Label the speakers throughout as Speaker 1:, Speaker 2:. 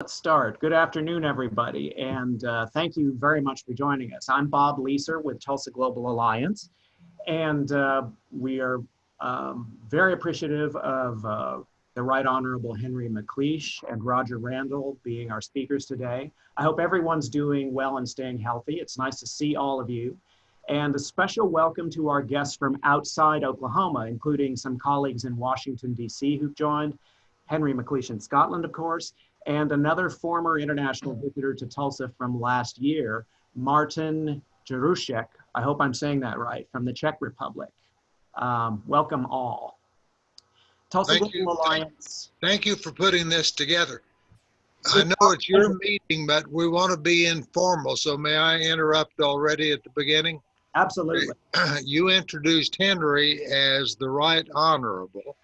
Speaker 1: Let's start. Good afternoon, everybody, and thank you very much for joining us. I'm Bob Leeser with Tulsa Global Alliance, and we are very appreciative of the Right Honorable Henry McLeish and Rodger Randall being our speakers today. I hope everyone's doing well and staying healthy. It's nice to see all of you. And a special welcome to our guests from outside Oklahoma, including some colleagues in Washington, D.C. who've joined, Henry McLeish in Scotland, of course, and another former international visitor to Tulsa from last year, Martin Jarušek. I hope I'm saying that right, from the Czech Republic. Welcome all. Tulsa Global Alliance.
Speaker 2: Thank you for putting this together. I know it's your meeting, but we want to be informal, so may I interrupt already at the beginning?
Speaker 1: Absolutely.
Speaker 2: You introduced Henry as the Right Honorable,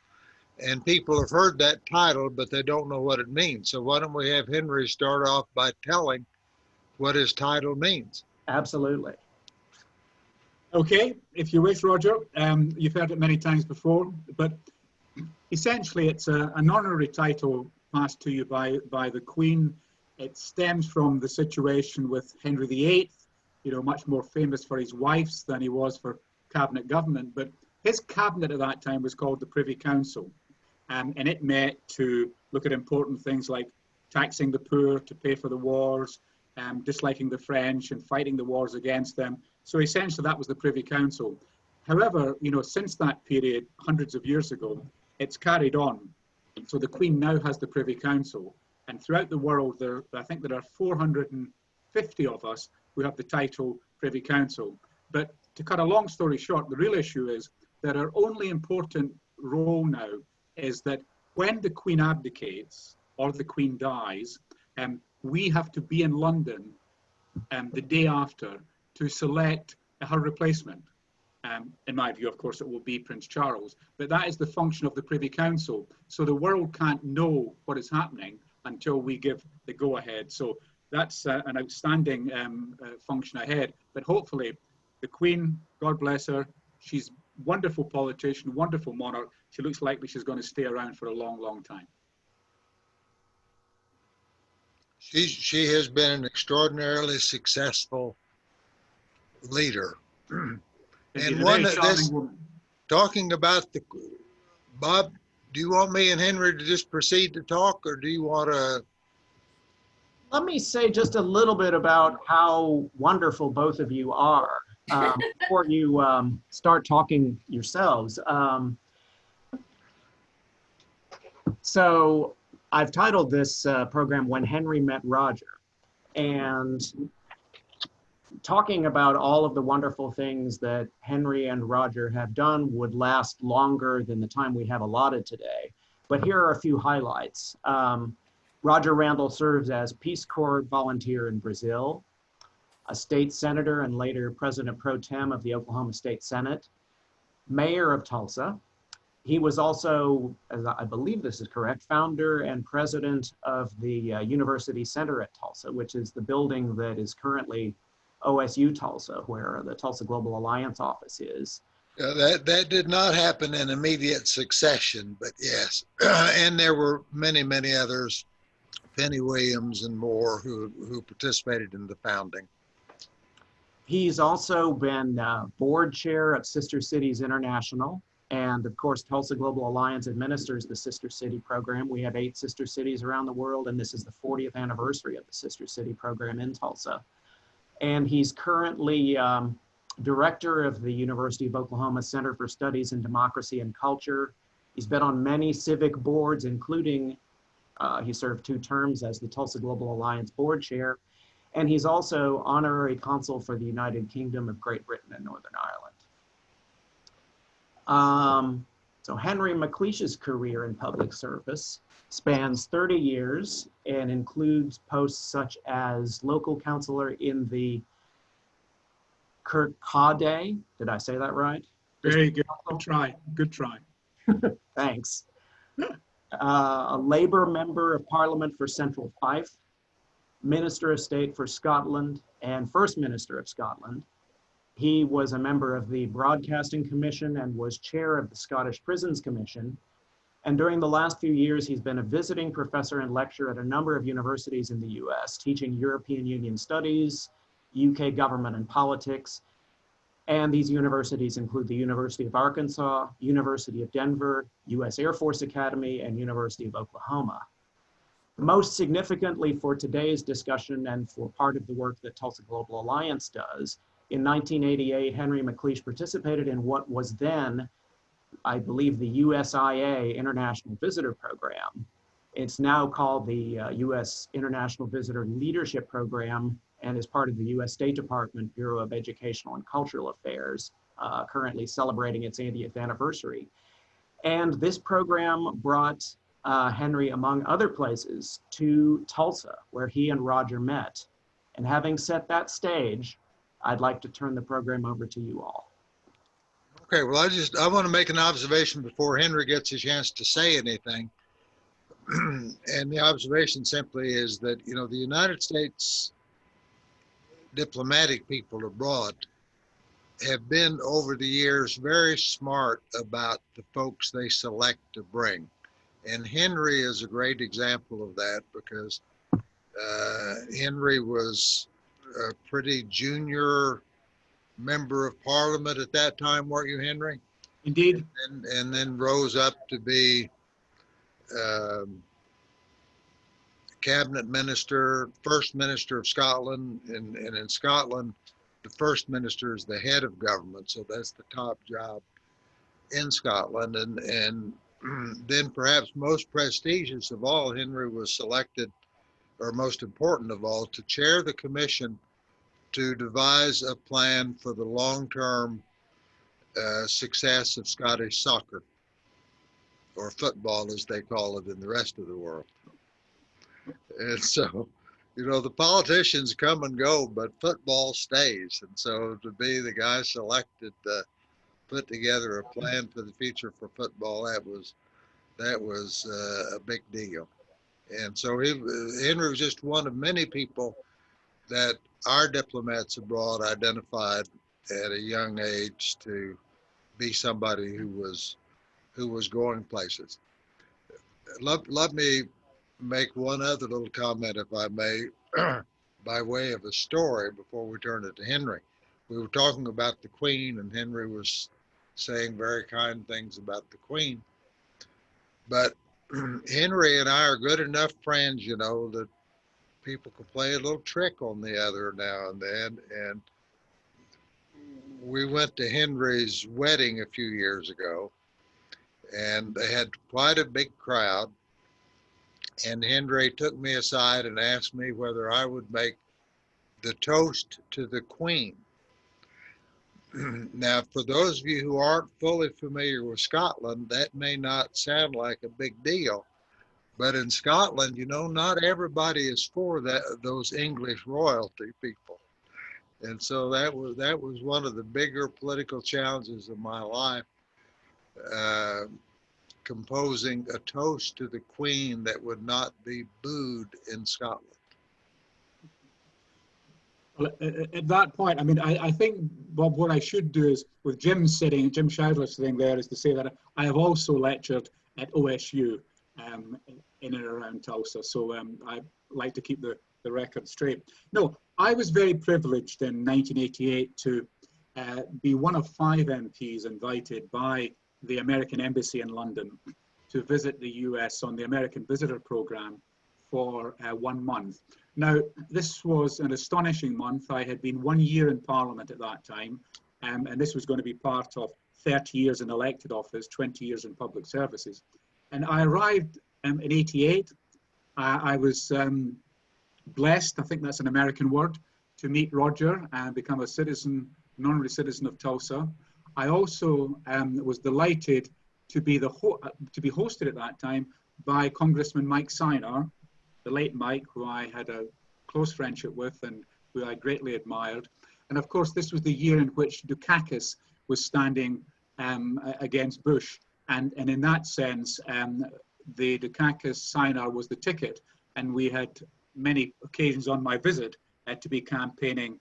Speaker 2: and people have heard that title, but they don't know what it means. So why don't we have Henry start off by telling what his title means?
Speaker 1: Absolutely.
Speaker 3: Okay, if you wish, Rodger. You've heard it many times before, but essentially it's an honorary title passed to you by the Queen. It stems from the situation with Henry VIII, much more famous for his wives than he was for cabinet government, but his cabinet at that time was called the Privy Council. And it met to look at important things like taxing the poor to pay for the wars, disliking the French and fighting the wars against them. So essentially that was the Privy Council. However, since that period, hundreds of years ago, it's carried on. So the Queen now has the Privy Council. And throughout the world, I think there are 450 of us who have the title Privy Council. But to cut a long story short, the real issue is that our only important role now is that when the Queen abdicates or the Queen dies, we have to be in London the day after to select her replacement. In my view, of course, it will be Prince Charles, but that is the function of the Privy Council. So the world can't know what is happening until we give the go-ahead. So that's an outstanding function ahead, but hopefully the Queen, God bless her, she's wonderful politician, wonderful monarch. She looks likely she's going to stay around for a long, long time.
Speaker 2: She has been an extraordinarily successful leader. And one of this, talking about Bob, do you want me and Henry to just proceed to talk, or do you want to?
Speaker 1: Let me say just a little bit about how wonderful both of you are before you start talking yourselves. So I've titled this program When Henry Met Rodger, and talking about all of the wonderful things that Henry and Rodger have done would last longer than the time we have allotted today. But here are a few highlights. Rodger Randall serves as Peace Corps volunteer in Brazil, a state senator and later president pro tem of the Oklahoma State Senate, mayor of Tulsa. He was also, as I believe this is correct, founder and president of the University Center at Tulsa, which is the building that is currently OSU Tulsa, where the Tulsa Global Alliance office is.
Speaker 2: That did not happen in immediate succession, but yes. And there were many, many others, Penny Williams and more, who participated in the founding.
Speaker 1: He's also been board chair of Sister Cities International. And of course, Tulsa Global Alliance administers the Sister City program. We have 8 sister cities around the world, and this is the 40th anniversary of the Sister City program in Tulsa. And he's currently director of the University of Oklahoma Center for Studies in Democracy and Culture. He's been on many civic boards, including he served 2 terms as the Tulsa Global Alliance board chair. And he's also honorary consul for the United Kingdom of Great Britain and Northern Ireland. So Henry McLeish's career in public service spans 30 years and includes posts such as local councilor in the Kirkcaldy. Did I say that right?
Speaker 3: Very good. Good try. Good try.
Speaker 1: Thanks. A Labour member of Parliament for Central Fife, Minister of State for Scotland, and First Minister of Scotland. He was a member of the Broadcasting Commission and was chair of the Scottish Prisons Commission, And during the last few years, he's been a visiting professor and lecturer at a number of universities in the US, teaching European Union studies, UK government and politics. And these universities include the University of Arkansas, University of Denver, US Air Force Academy, and University of Oklahoma. Most significantly for today's discussion and for part of the work that Tulsa Global Alliance does, in 1988, Henry McLeish participated in what was then, I believe, the USIA International Visitor Program. It's now called the US International Visitor Leadership Program and is part of the US State Department Bureau of Educational and Cultural Affairs, currently celebrating its 80th anniversary. And this program brought Henry, among other places, to Tulsa, where he and Rodger met. And having set that stage, I'd like to turn the program over to you all.
Speaker 2: Okay, well, I want to make an observation before Henry gets a chance to say anything. And the observation simply is that, you know, the United States diplomatic people abroad have been over the years very smart about the folks they select to bring. And Henry is a great example of that, because Henry was a pretty junior member of parliament at that time, weren't you, Henry?
Speaker 3: Indeed.
Speaker 2: And then rose up to be cabinet minister, first minister of Scotland, and in Scotland, the first minister is the head of government, so that's the top job in Scotland. And then perhaps most prestigious of all, Henry was selected, or most important of all, to chair the commission to devise a plan for the long-term success of Scottish soccer, or football as they call it in the rest of the world. And so, you know, the politicians come and go, but football stays. And so to be the guy selected to put together a plan for the future for football, that was a big deal. And so Henry was just one of many people that our diplomats abroad identified at a young age to be somebody who was going places. Let me make one other little comment, if I may, by way of a story before we turn it to Henry. We were talking about the Queen, and Henry was saying very kind things about the Queen. But Henry and I are good enough friends, you know, that people can play a little trick on the other now and then. And we went to Henry's wedding a few years ago, and they had quite a big crowd. And Henry took me aside and asked me whether I would make the toast to the Queen. Now, for those of you who aren't fully familiar with Scotland, that may not sound like a big deal. But in Scotland, you know, not everybody is for those English royalty people. And so that was one of the bigger political challenges of my life, composing a toast to the Queen that would not be booed in Scotland.
Speaker 3: Well, at that point, I mean, I think, Bob, what I should do is, with Jim Showler sitting there, is to say that I have also lectured at OSU in and around Tulsa. So I like to keep the record straight. No, I was very privileged in 1988 to be one of 5 MPs invited by the American Embassy in London to visit the US on the American Visitor Program for 1 month. Now, this was an astonishing month. I had been 1 year in Parliament at that time, and this was going to be part of 30 years in elected office, 20 years in public services. And I arrived in 88. I was blessed, I think that's an American word, to meet Rodger and become a citizen, an honorary citizen of Tulsa. I also was delighted to be hosted at that time by Congressman Mike Sinar, the late Mike, who I had a close friendship with and who I greatly admired. And of course, this was the year in which Dukakis was standing against Bush. And in that sense, the Dukakis-Sinar was the ticket. And we had many occasions on my visit to be campaigning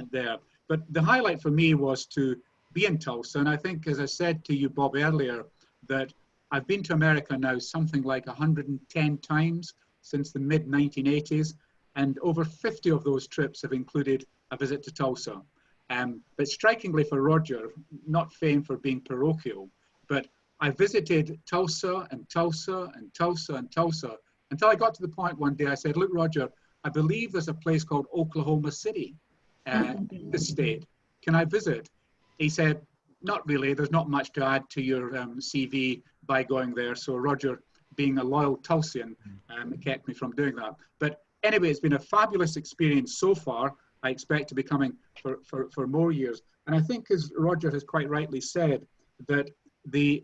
Speaker 3: there. But the highlight for me was to be in Tulsa. And I think, as I said to you, Bob, earlier, that I've been to America now something like 110 times since the mid-1980s, and over 50 of those trips have included a visit to Tulsa. But strikingly for Rodger, not famed for being parochial, but I visited Tulsa and Tulsa and Tulsa and Tulsa until I got to the point one day I said, look, Rodger, I believe there's a place called Oklahoma City in the state. Can I visit? He said, not really. There's not much to add to your CV by going there. So Rodger, being a loyal Tulsian, kept me from doing that. But anyway, it's been a fabulous experience so far. I expect to be coming for more years. And I think, as Rodger has quite rightly said, that the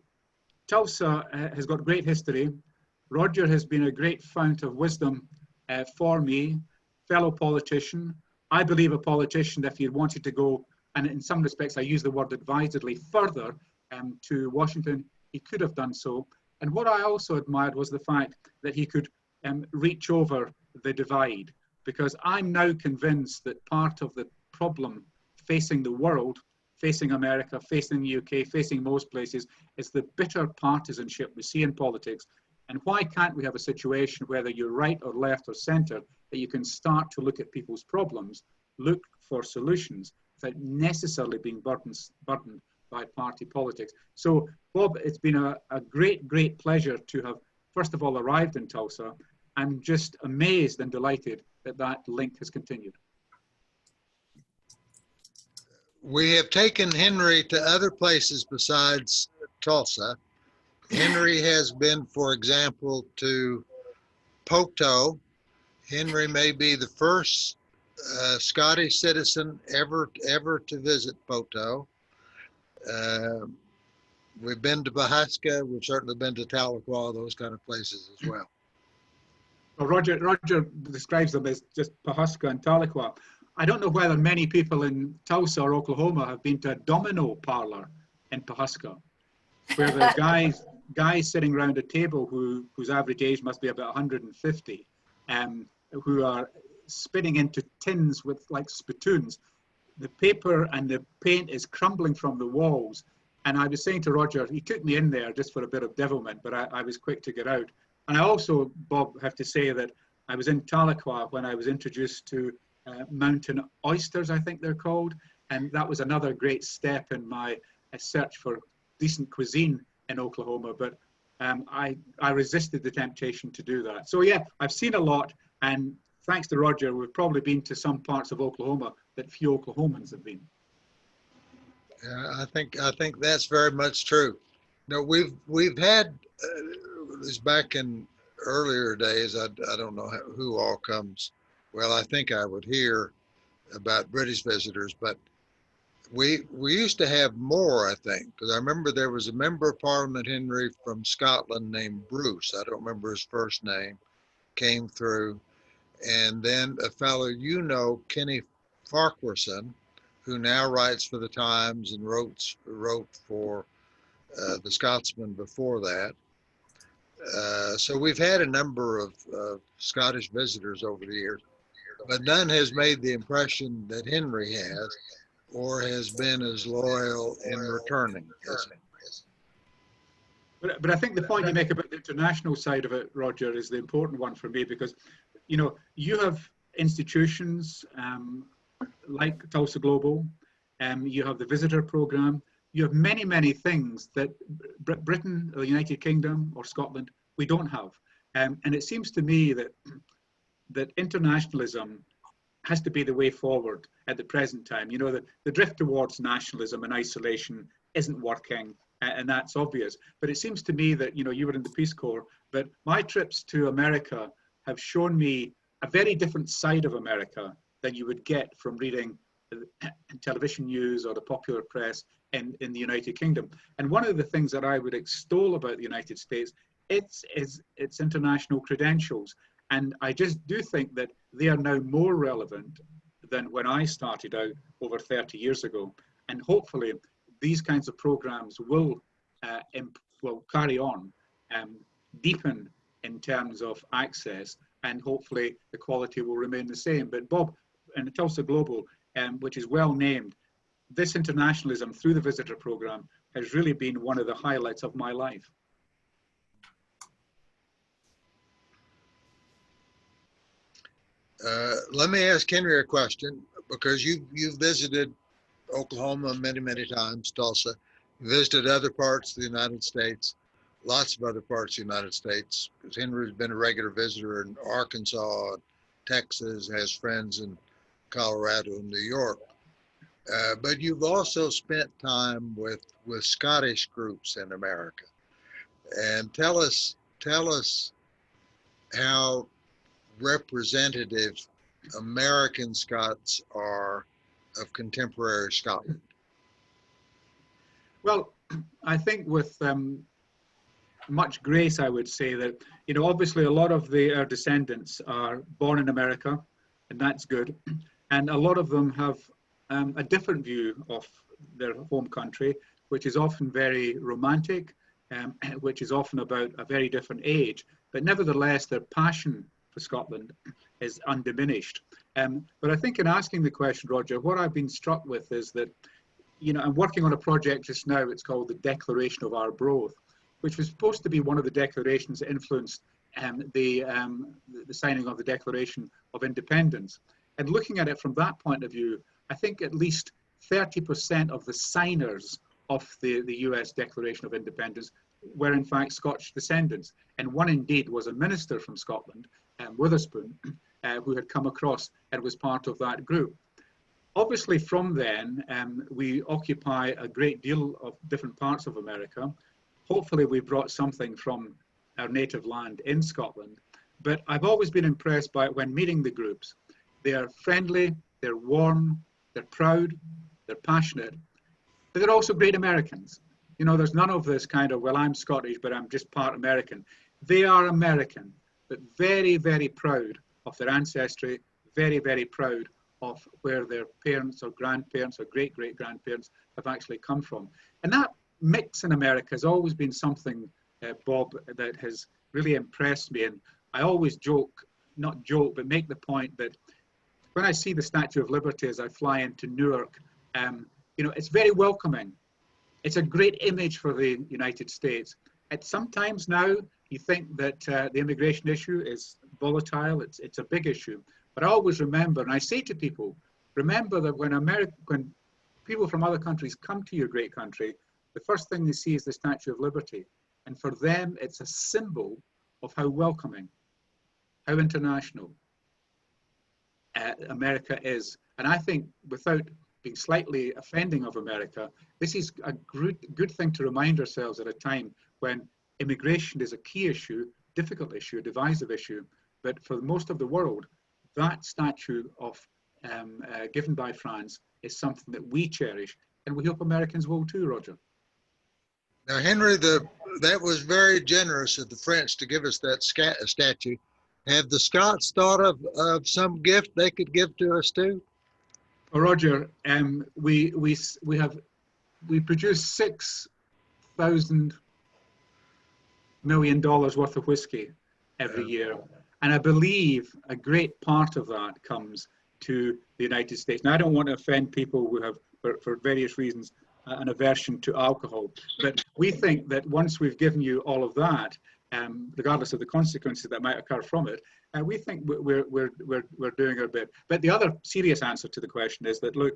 Speaker 3: Tulsa has got great history. Rodger has been a great fount of wisdom for me, fellow politician. I believe a politician, if he wanted to go, and in some respects I use the word advisedly, further to Washington, he could have done so. And what I also admired was the fact that he could reach over the divide, because I'm now convinced that part of the problem facing the world, facing America, facing the UK, facing most places, is the bitter partisanship we see in politics. And why can't we have a situation, whether you're right or left or centre, that you can start to look at people's problems, look for solutions, without necessarily being burdened by party politics. So, Bob, it's been a great, great pleasure to have, first of all, arrived in Tulsa. I'm just amazed and delighted that that link has continued.
Speaker 2: We have taken Henry to other places besides Tulsa. Henry has been, for example, to Poteau. Henry may be the first Scottish citizen ever to visit Poteau. We've been to Pawhuska. We've certainly been to Tahlequah, those kind of places as well.
Speaker 3: Well, Rodger describes them as just Pawhuska and Tahlequah. I don't know whether many people in Tulsa or Oklahoma have been to a domino parlor in Pawhuska, where there are guys sitting around a table whose average age must be about 150, who are spitting into tins with like spittoons. The paper and the paint is crumbling from the walls. And I was saying to Rodger, he took me in there just for a bit of devilment, but I was quick to get out. And I also, Bob, have to say that I was in Tahlequah when I was introduced to mountain oysters, I think they're called. And that was another great step in my search for decent cuisine in Oklahoma. But I resisted the temptation to do that. So yeah, I've seen a lot. And thanks to Rodger, we've probably been to some parts of Oklahoma that few Oklahomans have been.
Speaker 2: Yeah, I think that's very much true. No, we've had this back in earlier days. I don't know who all comes. Well, I think I would hear about British visitors, but we used to have more, I think, because I remember there was a member of Parliament, Henry, from Scotland named Bruce. I don't remember his first name, came through. And then a fellow, Kenny Farquharson, who now writes for the Times and wrote for the Scotsman before that. So we've had a number of Scottish visitors over the years, but none has made the impression that Henry has, or has been as loyal in returning as him.
Speaker 3: But I think the point you make about the international side of it, Rodger, is the important one for me, because you have institutions like Tulsa Global, you have the visitor program, you have many, many things that Britain, or the United Kingdom, or Scotland, we don't have. And it seems to me that internationalism has to be the way forward at the present time. The drift towards nationalism and isolation isn't working, and that's obvious. But it seems to me that, you were in the Peace Corps, but my trips to America have shown me a very different side of America than you would get from reading television news or the popular press in the United Kingdom. And one of the things that I would extol about the United States, it's its international credentials. And I just do think that they are now more relevant than when I started out over 30 years ago. And hopefully these kinds of programs will carry on, deepen in terms of access, and hopefully the quality will remain the same. But Bob, in Tulsa Global, which is well named, this internationalism through the visitor program has really been one of the highlights of my life.
Speaker 2: let me ask Henry a question, because you've visited Oklahoma many times, Tulsa. You visited other parts of the United States, lots of other parts of the United States, because Henry's been a regular visitor in Arkansas, Texas, has friends in Colorado and New York. But you've also spent time with Scottish groups in America. And tell us how representative American Scots are of contemporary Scotland.
Speaker 3: Well, I think with much grace, I would say that, obviously a lot of our descendants are born in America, and that's good. And a lot of them have a different view of their home country, which is often very romantic, which is often about a very different age. But nevertheless, their passion for Scotland is undiminished. But I think in asking the question, Rodger, what I've been struck with is that, I'm working on a project just now. It's called the Declaration of Arbroath, which was supposed to be one of the declarations that influenced the signing of the Declaration of Independence. And looking at it from that point of view, I think at least 30% of the signers of the US Declaration of Independence were in fact Scottish descendants. And one indeed was a minister from Scotland, Witherspoon, who had come across and was part of that group. Obviously from then, we occupy a great deal of different parts of America. Hopefully we brought something from our native land in Scotland. But I've always been impressed by when meeting the groups. They are friendly, they're warm, they're proud, they're passionate, but they're also great Americans. There's none of this kind of, well, I'm Scottish, but I'm just part American. They are American, but very proud of their ancestry, very proud of where their parents or grandparents or great-great-grandparents have actually come from. And that mix in America has always been something, Bob, that has really impressed me. And I always not joke, but make the point that when I see the Statue of Liberty as I fly into Newark, it's very welcoming. It's a great image for the United States. Sometimes now you think that the immigration issue is volatile, it's a big issue. But I always remember, and I say to people, remember that when people from other countries come to your great country, the first thing they see is the Statue of Liberty. And for them, it's a symbol of how welcoming, how international America is. And I think, without being slightly offending of America, this is a good thing to remind ourselves at a time when immigration is a key issue, difficult issue, a divisive issue. But for most of the world, that statue of given by France is something that we cherish, and we hope Americans will too, Rodger.
Speaker 2: Now, Henry, that was very generous of the French to give us that statue. Have the Scots thought of some gift they could give to us too?
Speaker 3: Well, Rodger, we produce $6,000 million worth of whiskey every year. And I believe a great part of that comes to the United States. Now, I don't want to offend people who have, for various reasons, an aversion to alcohol. But we think that once we've given you all of that, regardless of the consequences that might occur from it, we think we're doing our bit. But the other serious answer to the question is that, look,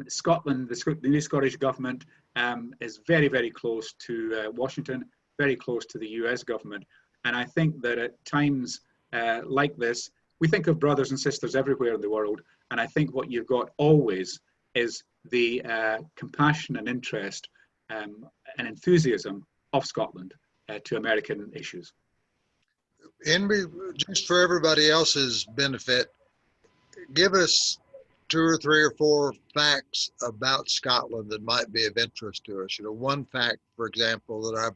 Speaker 3: Scotland, the new Scottish government is very close to Washington, very close to the US government. And I think that at times like this, we think of brothers and sisters everywhere in the world. And I think what you've got always is the compassion and interest and enthusiasm of Scotland to American issues.
Speaker 2: Henry, just for everybody else's benefit, give us 2 or 3 or 4 facts about Scotland that might be of interest to us. One fact, for example, that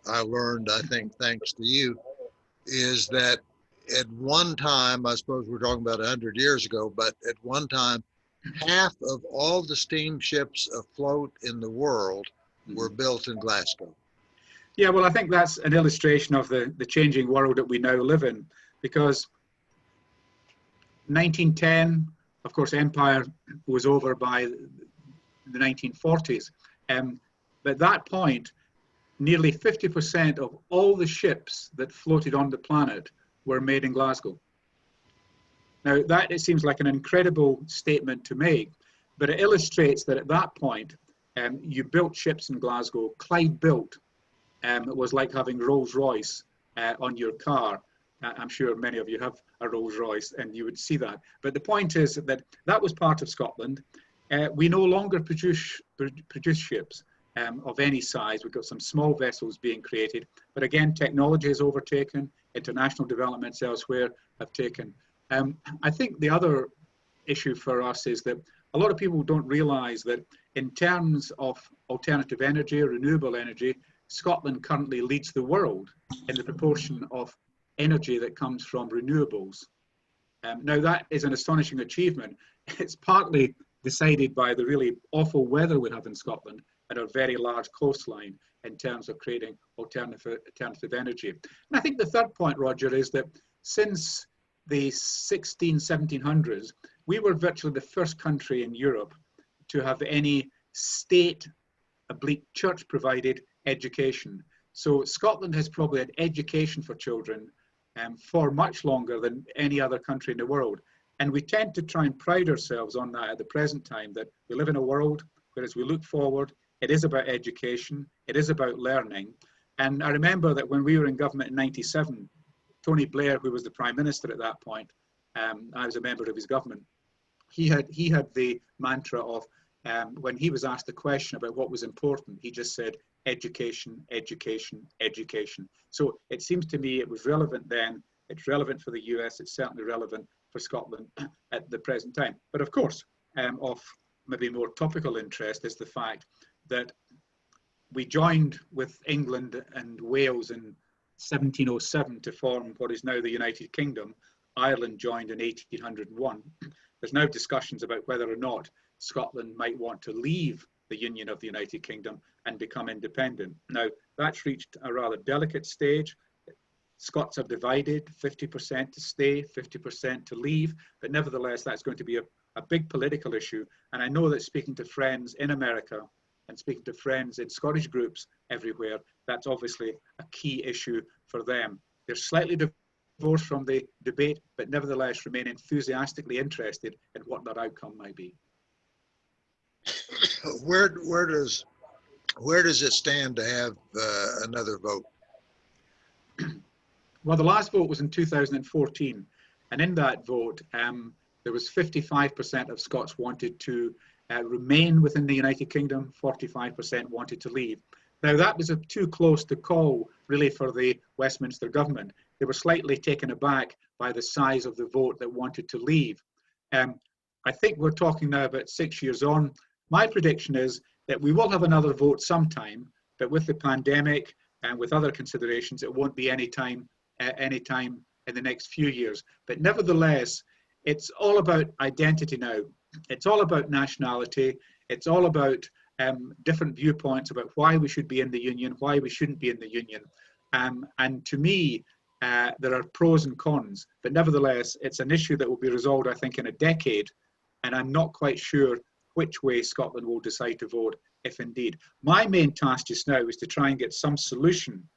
Speaker 2: I learned, I think, thanks to you, is that at one time, I suppose we're talking about 100 years ago, but at one time, half of all the steamships afloat in the world were built in Glasgow.
Speaker 3: Yeah, well, I think that's an illustration of the changing world that we now live in, because 1910, of course, empire was over by the 1940s. But at that point, nearly 50% of all the ships that floated on the planet were made in Glasgow. Now, that it seems like an incredible statement to make, but it illustrates that at that point, you built ships in Glasgow. Clyde built. It was like having Rolls-Royce on your car. I'm sure many of you have a Rolls-Royce and you would see that. But the point is that that was part of Scotland. We no longer produce ships of any size. We've got some small vessels being created. But again, technology has overtaken. International developments elsewhere have taken. I think the other issue for us is that a lot of people don't realize that in terms of alternative energy, renewable energy, Scotland currently leads the world in the proportion of energy that comes from renewables. Now that is an astonishing achievement. It's partly decided by the really awful weather we have in Scotland and our very large coastline in terms of creating alternative energy. And I think the third point, Roger, is that since the 1700s, we were virtually the first country in Europe to have any church-provided education. So Scotland has probably had education for children for much longer than any other country in the world. And we tend to try and pride ourselves on that at the present time, that we live in a world where as we look forward, it is about education, it is about learning. And I remember that when we were in government in '97, Tony Blair, who was the Prime Minister at that point, I was a member of his government, he had the mantra of, when he was asked the question about what was important, he just said, education, education, education. So it seems to me it was relevant then, it's relevant for the US, it's certainly relevant for Scotland at the present time. But of course, of maybe more topical interest is the fact that we joined with England and Wales in 1707 to form what is now the United Kingdom. Ireland joined in 1801. There's now discussions about whether or not Scotland might want to leave the Union of the United Kingdom and become independent. Now, that's reached a rather delicate stage. Scots are divided, 50% to stay, 50% to leave, but nevertheless, that's going to be a big political issue. And I know that speaking to friends in America and speaking to friends in Scottish groups everywhere, that's obviously a key issue for them. They're slightly divorced from the debate, but nevertheless remain enthusiastically interested in what that outcome might be.
Speaker 2: Where does it stand to have another vote?
Speaker 3: Well, the last vote was in 2014, and in that vote, there was 55% of Scots wanted to remain within the United Kingdom, 45% wanted to leave. Now, that was too close to call, really, for the Westminster government. They were slightly taken aback by the size of the vote that wanted to leave. I think we're talking now about 6 years on. My prediction is that we will have another vote sometime, but with the pandemic and with other considerations, it won't be any time in the next few years. But nevertheless, it's all about identity now. It's all about nationality. It's all about different viewpoints about why we should be in the union, why we shouldn't be in the union. And to me, there are pros and cons, but nevertheless, it's an issue that will be resolved, I think, in a decade. And I'm not quite sure which way Scotland will decide to vote, if indeed. My main task just now is to try and get some solution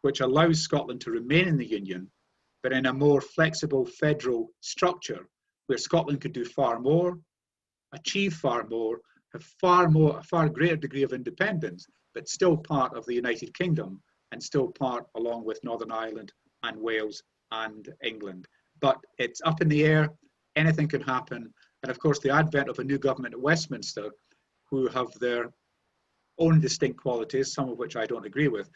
Speaker 3: which allows Scotland to remain in the union, but in a more flexible federal structure where Scotland could do far more, achieve far more, have a far greater degree of independence, but still part of the United Kingdom and still part along with Northern Ireland and Wales and England. But it's up in the air, anything can happen. And of course, the advent of a new government at Westminster, who have their own distinct qualities, some of which I don't agree with,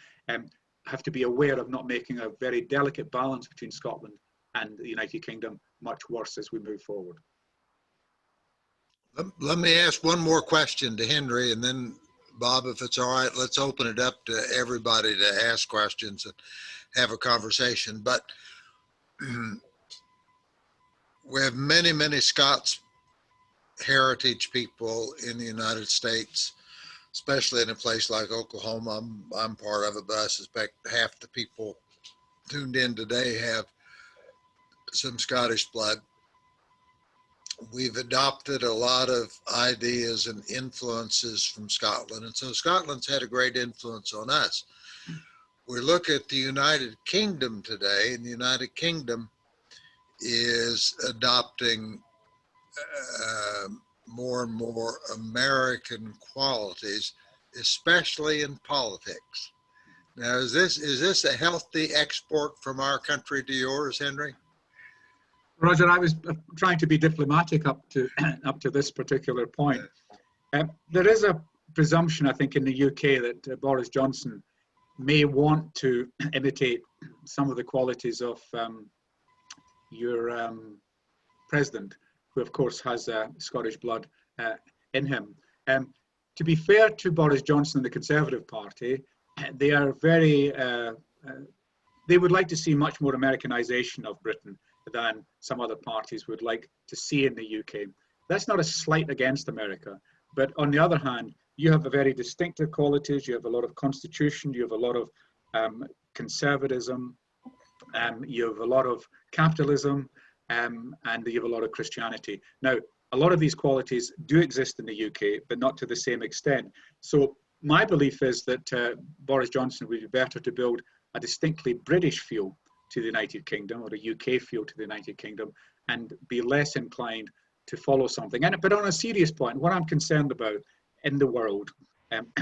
Speaker 3: have to be aware of not making a very delicate balance between Scotland and the United Kingdom much worse as we move forward.
Speaker 2: Let me ask one more question to Henry, and then Bob, if it's all right, let's open it up to everybody to ask questions and have a conversation. But we have many, many Scots heritage people in the United States, especially in a place like Oklahoma. I'm part of it, but I suspect half the people tuned in today have some Scottish blood. We've adopted a lot of ideas and influences from Scotland, and so Scotland's had a great influence on us. We look at the United Kingdom today, and the United Kingdom is is adopting more and more American qualities, especially in politics. Now, is this a healthy export from our country to yours, Henry?
Speaker 3: Roger, I was trying to be diplomatic up to this particular point. There is a presumption, I think, in the UK that Boris Johnson may want to imitate some of the qualities of your president, who of course has Scottish blood in him. To be fair to Boris Johnson and the Conservative Party, they are very, they would like to see much more Americanization of Britain than some other parties would like to see in the UK. That's not a slight against America, but on the other hand, you have a very distinctive qualities, you have a lot of constitution, you have a lot of conservatism, you have a lot of capitalism, and you have a lot of Christianity. Now, a lot of these qualities do exist in the UK, but not to the same extent. So my belief is that Boris Johnson would be better to build a distinctly British feel to the United Kingdom, or a UK feel to the United Kingdom, and be less inclined to follow something. But on a serious point, what I'm concerned about in the world,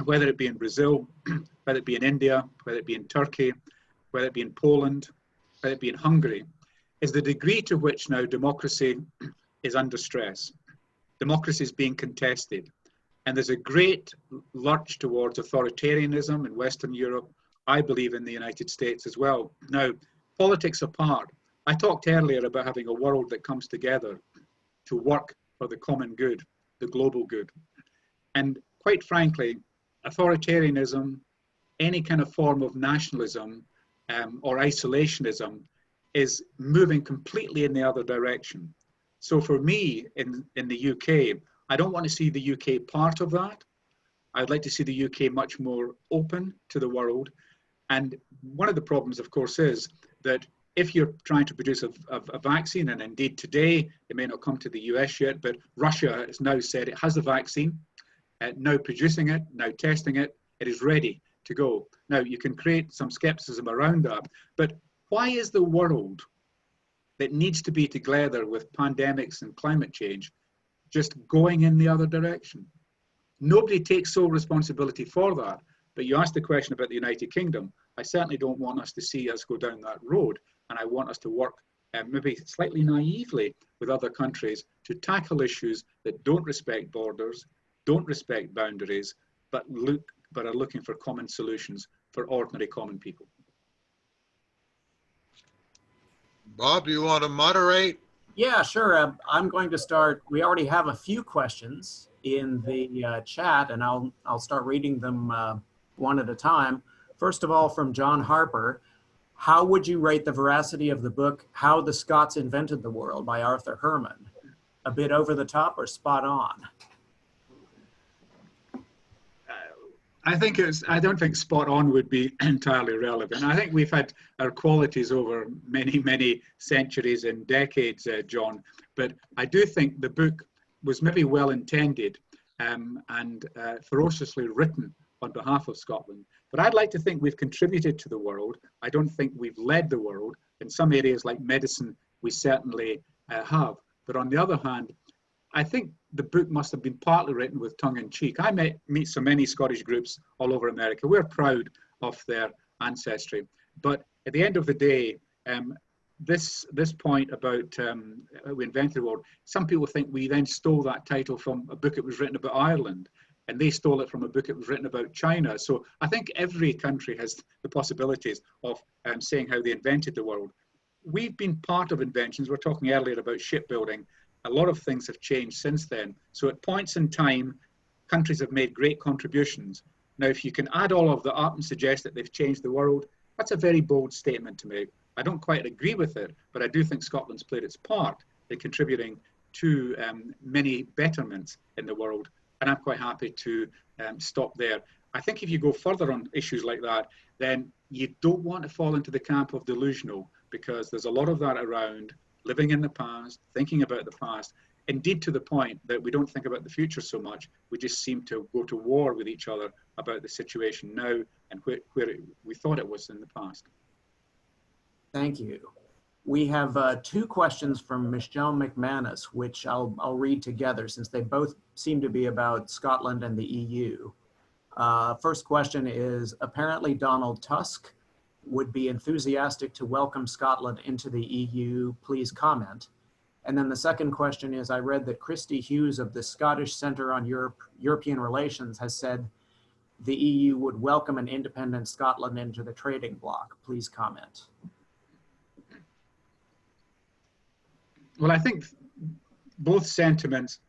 Speaker 3: whether it be in Brazil, whether it be in India, whether it be in Turkey, whether it be in Poland, whether it be in Hungary, is the degree to which now democracy is under stress. Democracy is being contested. And there's a great lurch towards authoritarianism in Western Europe, I believe in the United States as well. Now, politics apart, I talked earlier about having a world that comes together to work for the common good, the global good. And quite frankly, authoritarianism, any kind of form of nationalism or isolationism is moving completely in the other direction. So for me in the UK, I don't want to see the UK part of that. I'd like to see the UK much more open to the world. And one of the problems, of course, is that if you're trying to produce a vaccine, and indeed today, it may not come to the US yet, but Russia has now said it has a vaccine, now producing it, now testing it, it is ready to go. Now, you can create some skepticism around that, but why is the world that needs to be together with pandemics and climate change just going in the other direction? Nobody takes sole responsibility for that. But you asked the question about the United Kingdom. I certainly don't want us to see us go down that road. And I want us to work maybe slightly naively with other countries to tackle issues that don't respect borders, don't respect boundaries, but are looking for common solutions for ordinary common people.
Speaker 2: Bob, do you want to moderate?
Speaker 1: Yeah, sure. I'm going to start. We already have a few questions in the chat, and I'll start reading them one at a time. First of all, from John Harper, how would you rate the veracity of the book, How the Scots Invented the World by Arthur Herman? A bit over the top or spot on?
Speaker 3: I don't think spot on would be entirely relevant. I think we've had our qualities over many, many centuries and decades, John, but I do think the book was maybe well intended and ferociously written on behalf of Scotland. But I'd like to think we've contributed to the world. I don't think we've led the world. In some areas like medicine, we certainly have. But on the other hand, I think the book must have been partly written with tongue in cheek. I meet so many Scottish groups all over America. We're proud of their ancestry. But at the end of the day, this point about we invented the world, some people think we then stole that title from a book that was written about Ireland, and they stole it from a book that was written about China. So I think every country has the possibilities of saying how they invented the world. We've been part of inventions. We're talking earlier about shipbuilding. A lot of things have changed since then. So at points in time, countries have made great contributions. Now, if you can add all of that up and suggest that they've changed the world, that's a very bold statement to make. I don't quite agree with it, but I do think Scotland's played its part in contributing to many betterments in the world. And I'm quite happy to stop there. I think if you go further on issues like that, then you don't want to fall into the camp of delusional, because there's a lot of that around, living in the past, thinking about the past, indeed to the point that we don't think about the future so much. We just seem to go to war with each other about the situation now and where we thought it was in the past.
Speaker 1: Thank you. We have two questions from Michelle McManus, which I'll read together since they both seem to be about Scotland and the EU. First question is, apparently Donald Tusk would be enthusiastic to welcome Scotland into the EU. Please comment. And then the second question is, I read that Christy Hughes of the Scottish Centre on European Relations has said the EU would welcome an independent Scotland into the trading bloc. Please comment.
Speaker 3: Well, I think both sentiments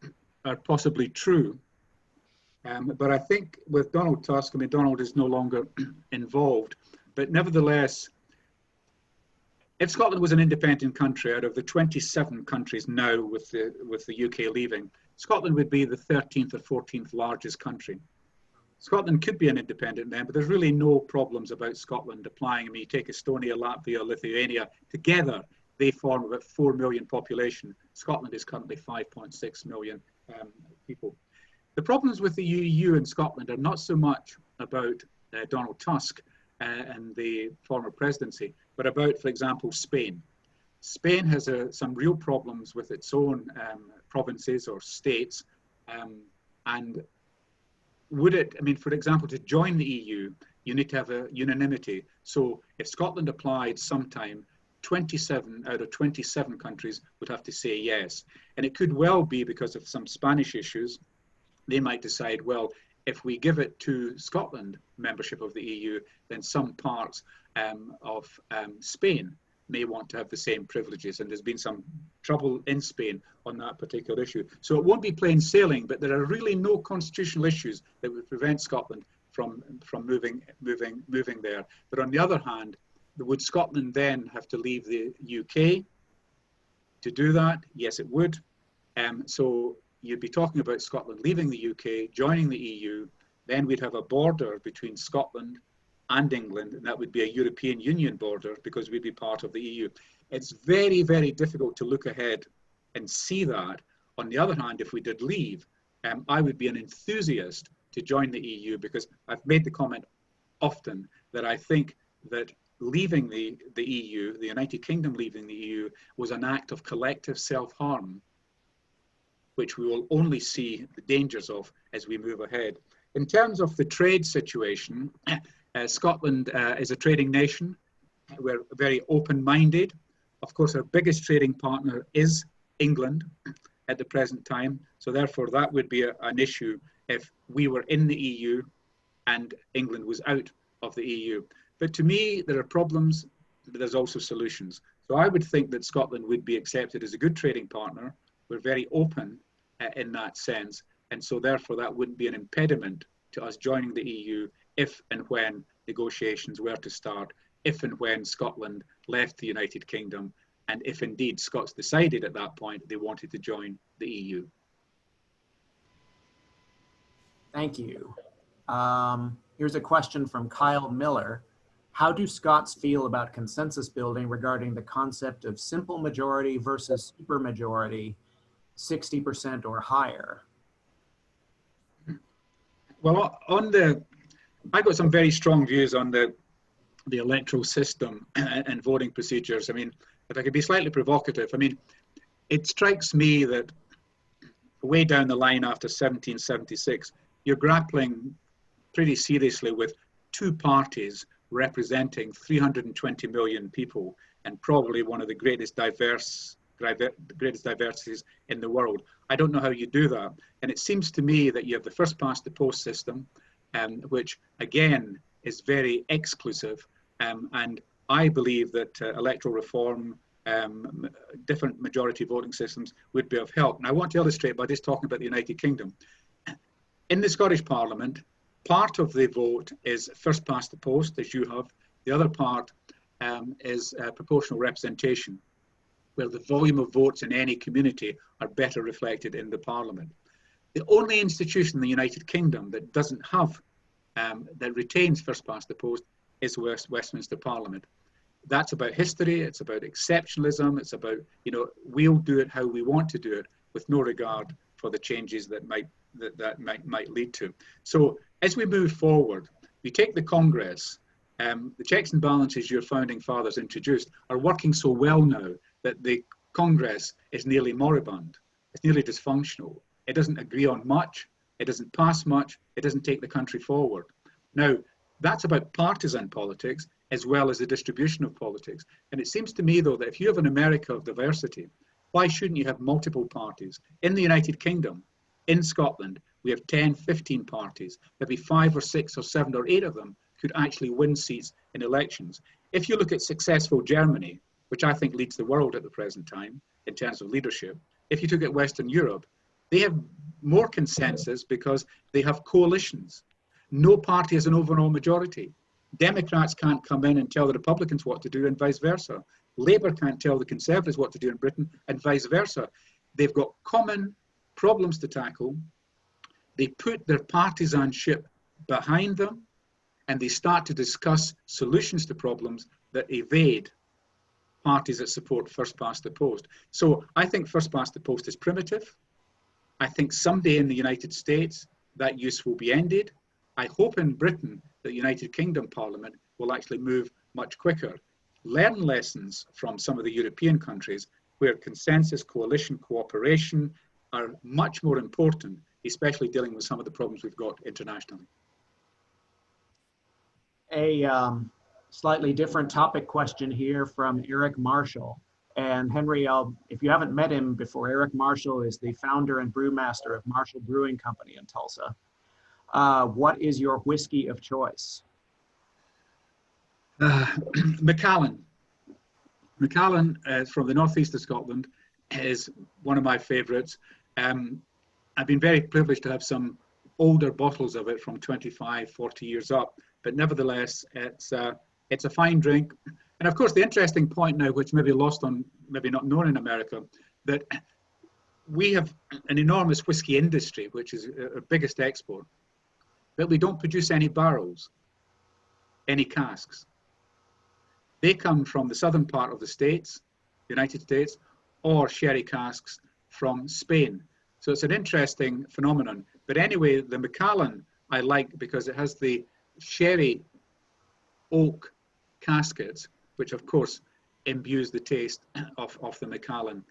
Speaker 3: are possibly true. But I think with Donald Tusk, I mean, Donald is no longer involved, but nevertheless, if Scotland was an independent country out of the 27 countries now with the UK leaving, Scotland would be the 13th or 14th largest country. Scotland could be an independent then, but there's really no problems about Scotland applying. I mean, you take Estonia, Latvia, Lithuania, together, they form about 4 million population. Scotland is currently 5.6 million people. The problems with the EU and Scotland are not so much about Donald Tusk and the former presidency, but about, for example, Spain. Spain has some real problems with its own provinces or states. And would it, I mean, for example, to join the EU, you need to have a unanimity. So if Scotland applied sometime, 27 out of 27 countries would have to say yes. And it could well be because of some Spanish issues. They might decide, well, if we give it to Scotland membership of the EU, then some parts of Spain may want to have the same privileges. And there's been some trouble in Spain on that particular issue. So it won't be plain sailing, but there are really no constitutional issues that would prevent Scotland from moving there. But on the other hand, would Scotland then have to leave the UK to do that? Yes, it would. So you'd be talking about Scotland leaving the UK, joining the EU, then we'd have a border between Scotland and England, and that would be a European Union border because we'd be part of the EU. It's very, very difficult to look ahead and see that. On the other hand, if we did leave, I would be an enthusiast to join the EU because I've made the comment often that I think that leaving the EU, the United Kingdom leaving the EU, was an act of collective self-harm, which we will only see the dangers of as we move ahead. In terms of the trade situation, Scotland is a trading nation. We're very open-minded. Of course, our biggest trading partner is England at the present time. So therefore, that would be an issue if we were in the EU and England was out of the EU. But to me, there are problems, but there's also solutions. So I would think that Scotland would be accepted as a good trading partner. We're very open in that sense. And so therefore that wouldn't be an impediment to us joining the EU if and when negotiations were to start, if and when Scotland left the United Kingdom, and if indeed Scots decided at that point they wanted to join the EU.
Speaker 1: Thank you. Here's a question from Kyle Miller. How do Scots feel about consensus building regarding the concept of simple majority versus supermajority, 60% or higher?
Speaker 3: Well, I got some very strong views on the electoral system and voting procedures. I mean, if I could be slightly provocative, I mean, it strikes me that way down the line after 1776, you're grappling pretty seriously with two parties representing 320 million people and probably one of the greatest diversities in the world. I don't know how you do that. And it seems to me that you have the first past the post system, which again is very exclusive. And I believe that electoral reform, different majority voting systems would be of help. And I want to illustrate by just talking about the United Kingdom. In the Scottish Parliament, part of the vote is first past the post, as you have. The other part is proportional representation, where the volume of votes in any community are better reflected in the Parliament. The only institution in the United Kingdom that doesn't have, that retains first past the post is Westminster Parliament. That's about history, it's about exceptionalism, it's about, we'll do it how we want to do it with no regard for the changes that might lead to. So as we move forward, we take the Congress, The checks and balances your founding fathers introduced are working so well now that the Congress is nearly moribund. It's nearly dysfunctional. It doesn't agree on much. It doesn't pass much. It doesn't take the country forward. Now, that's about partisan politics as well as the distribution of politics. And it seems to me, though, that if you have an America of diversity, why shouldn't you have multiple parties? In the United Kingdom, in Scotland, we have 10, 15 parties. Maybe 5 or 6 or 7 or 8 of them could actually win seats in elections. If you look at successful Germany, which I think leads the world at the present time in terms of leadership, if you took at Western Europe, they have more consensus because they have coalitions. No party has an overall majority. Democrats can't come in and tell the Republicans what to do and vice versa. Labour can't tell the Conservatives what to do in Britain and vice versa. They've got common problems to tackle. They put their partisanship behind them and they start to discuss solutions to problems that evade parties that support first past the post. So I think first past the post is primitive. I think someday in the United States that use will be ended. I hope in Britain the United Kingdom Parliament will actually move much quicker. Learn lessons from some of the European countries where consensus, coalition, cooperation are much more important, especially dealing with some of the problems we've got internationally.
Speaker 1: A slightly different topic question here from Eric Marshall. And Henry, if you haven't met him before, Eric Marshall is the founder and brewmaster of Marshall Brewing Company in Tulsa. What is your whiskey of choice?
Speaker 3: Macallan. Macallan from the northeast of Scotland is one of my favorites. I've been very privileged to have some older bottles of it from 25, 40 years up, but nevertheless, it's a fine drink. And of course, the interesting point now, which may be lost on, maybe not known in America, that we have an enormous whiskey industry, which is our biggest export, but we don't produce any barrels, any casks. They come from the southern part of the States, United States, or sherry casks from Spain. So it's an interesting phenomenon. But anyway, the Macallan I like because it has the sherry oak caskets, which of course imbues the taste of the Macallan.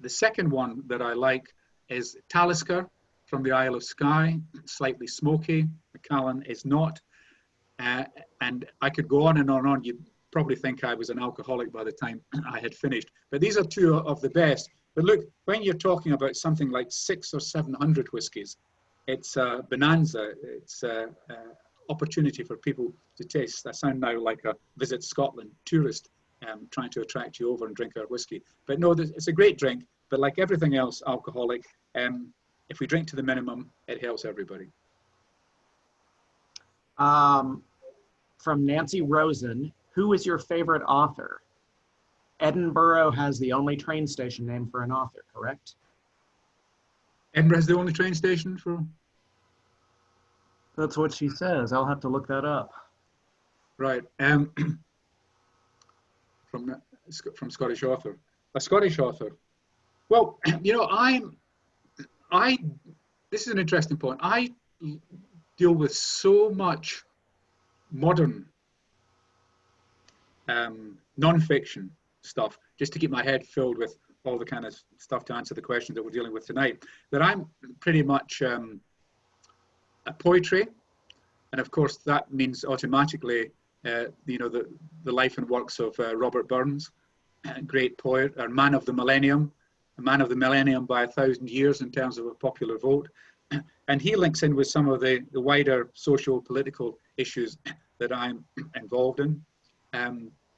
Speaker 3: The second one that I like is Talisker from the Isle of Skye, slightly smoky. Macallan is not. And I could go on and on and on. You'd probably think I was an alcoholic by the time I had finished. But these are two of the best. But look, when you're talking about something like 600 or 700 whiskies, it's a bonanza. It's an opportunity for people to taste. I sound now like a Visit Scotland tourist trying to attract you over and drink our whiskey. But no, it's a great drink. But like everything else alcoholic, if we drink to the minimum, it helps everybody.
Speaker 1: From Nancy Rosen, who is your favorite author? Edinburgh has the only train station named for an author, correct?
Speaker 3: Edinburgh has the only train station for?
Speaker 1: That's what she says. I'll have to look that up.
Speaker 3: Right. From Scottish author. A Scottish author. Well, you know, this is an interesting point. I deal with so much modern non-fiction stuff just to keep my head filled with all the kind of stuff to answer the questions that we're dealing with tonight, that I'm pretty much a poetry. And of course, that means automatically, you know, the life and works of Robert Burns, a great poet, or man of the millennium, a man of the millennium by 1,000 years in terms of a popular vote. And he links in with some of the wider social political issues that I'm involved in.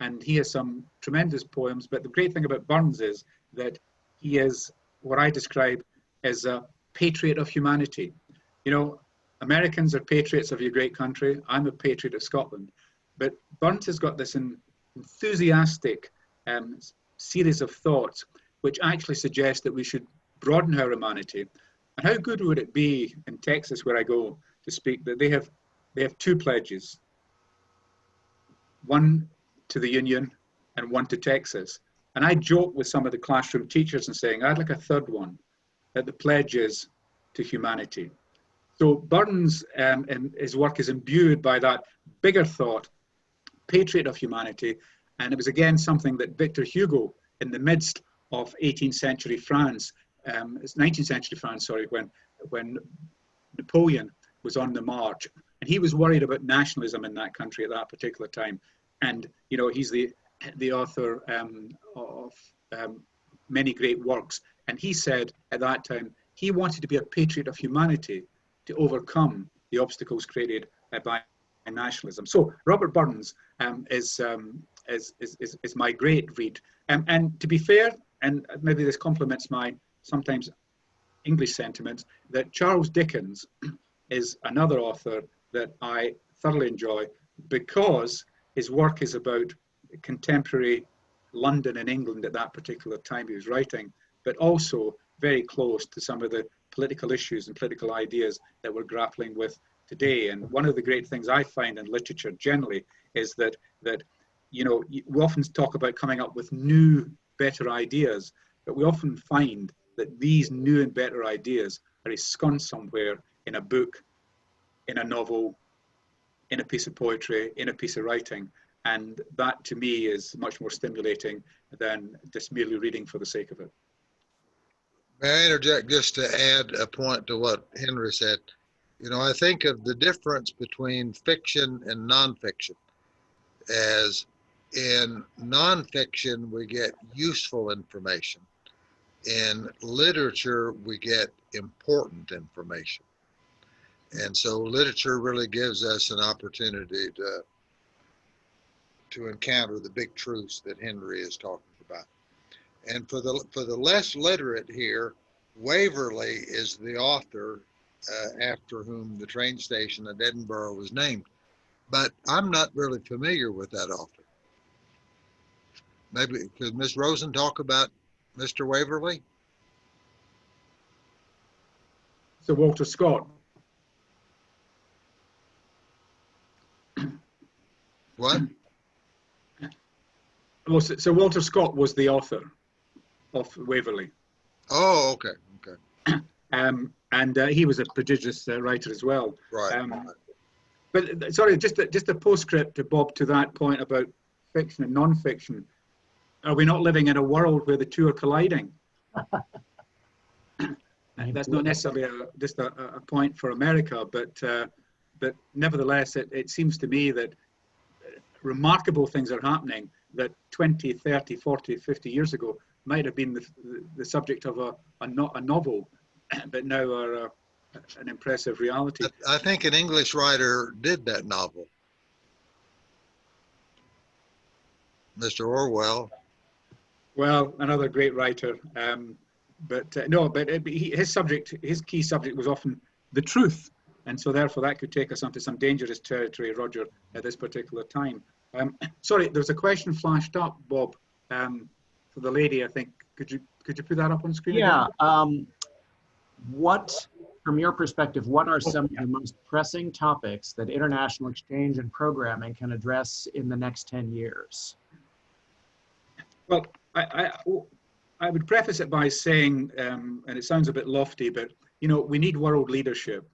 Speaker 3: And he has some tremendous poems, but the great thing about Burns is that he is what I describe as a patriot of humanity. You know, Americans are patriots of your great country. I'm a patriot of Scotland. But Burns has got this enthusiastic series of thoughts which actually suggest that we should broaden our humanity. And how good would it be in Texas, where I go to speak, that they have two pledges, one to the Union and one to Texas. And I joke with some of the classroom teachers and saying, I'd like a third one, that the pledge is to humanity. So Burns and his work is imbued by that bigger thought patriot of humanity. And it was again something that Victor Hugo, in the midst of 18th century France, it's 19th century France, sorry, when Napoleon was on the march, and he was worried about nationalism in that country at that particular time. And you know, he's the author of many great works, and he said at that time he wanted to be a patriot of humanity to overcome the obstacles created by nationalism. So Robert Burns is my great read, and to be fair, and maybe this complements my sometimes English sentiments, that Charles Dickens is another author that I thoroughly enjoy, because his work is about contemporary London and England at that particular time he was writing, but also very close to some of the political issues and political ideas that we're grappling with today. And one of the great things I find in literature generally is that you know, we often talk about coming up with new, better ideas, but we often find that these new and better ideas are ensconced somewhere in a book, in a novel, in a piece of poetry, in a piece of writing. And that to me is much more stimulating than just merely reading for the sake of it.
Speaker 2: May I interject just to add a point to what Henry said? You know, I think of the difference between fiction and nonfiction as in nonfiction, we get useful information. In literature, we get important information. And so literature really gives us an opportunity to encounter the big truths that Henry is talking about. And for the less literate here, Waverley is the author after whom the train station at Edinburgh was named. But I'm not really familiar with that author. Maybe could Miss Rosen talk about Mr. Waverley?
Speaker 3: So Walter Scott.
Speaker 2: What?
Speaker 3: Well, so Walter Scott was the author of Waverley.
Speaker 2: Oh, okay, okay.
Speaker 3: And he was a prodigious writer as well.
Speaker 2: Right.
Speaker 3: But sorry, just a postscript to Bob to that point about fiction and non-fiction. Are we not living in a world where the two are colliding? That's not necessarily just a point for America, but nevertheless, it seems to me that remarkable things are happening that 20, 30, 40, 50 years ago might have been the subject of a novel, but now are an impressive reality.
Speaker 2: I think an English writer did that novel. Mr. Orwell.
Speaker 3: Well, another great writer, his key subject was often the truth, and so therefore that could take us onto some dangerous territory, Roger, at this particular time. Sorry, there's a question flashed up, Bob, for the lady. I think could you put that up on screen?
Speaker 1: Yeah. What, from your perspective, what are some of the most pressing topics that international exchange and programming can address in the next 10 years?
Speaker 3: Well, I would preface it by saying, and it sounds a bit lofty, but you know, we need world leadership.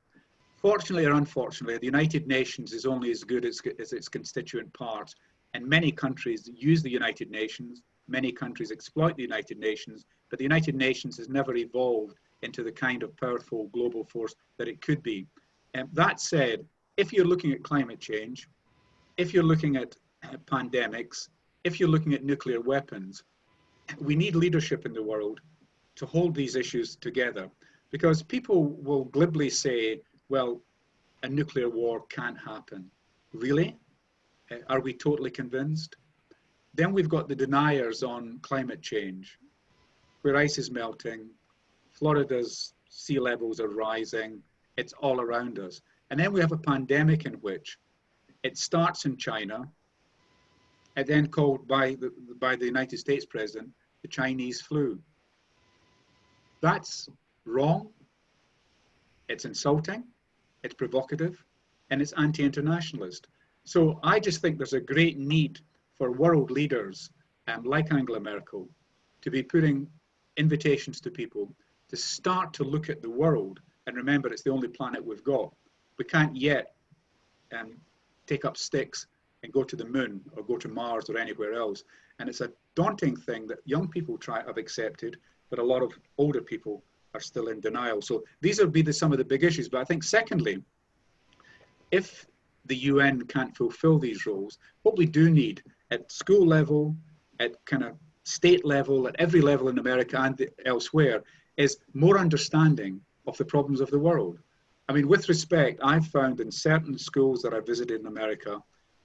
Speaker 3: Fortunately or unfortunately, the United Nations is only as good as its constituent parts, and many countries use the United Nations. Many countries exploit the United Nations, but the United Nations has never evolved into the kind of powerful global force that it could be. That said, if you're looking at climate change, if you're looking at pandemics, if you're looking at nuclear weapons, we need leadership in the world to hold these issues together, because people will glibly say, well, a nuclear war can't happen. Really? Are we totally convinced? Then we've got the deniers on climate change, where ice is melting, Florida's sea levels are rising, it's all around us. And then we have a pandemic in which it starts in China, and then called by the United States president, the Chinese flu. That's wrong, it's insulting, it's provocative, and it's anti-internationalist. So I just think there's a great need for world leaders like Angela Merkel to be putting invitations to people to start to look at the world. And remember, it's the only planet we've got. We can't yet take up sticks and go to the moon or go to Mars or anywhere else. And it's a daunting thing that young people have accepted, but a lot of older people are still in denial. So these will be some of the big issues. But I think secondly, if the UN can't fulfill these roles, what we do need at school level, at kind of state level, at every level in America and elsewhere, is more understanding of the problems of the world. I mean, with respect, I've found in certain schools that I visited in America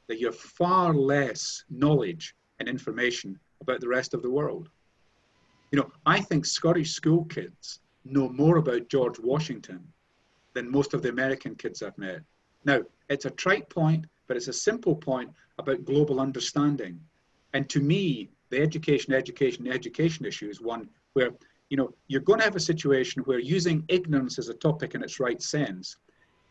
Speaker 3: that you have far less knowledge and information about the rest of the world. You know, I think Scottish school kids know more about George Washington than most of the American kids I've met. Now, it's a trite point, but it's a simple point about global understanding. And to me, the education issue is one where, you know, you're going to have a situation where using ignorance as a topic in its right sense,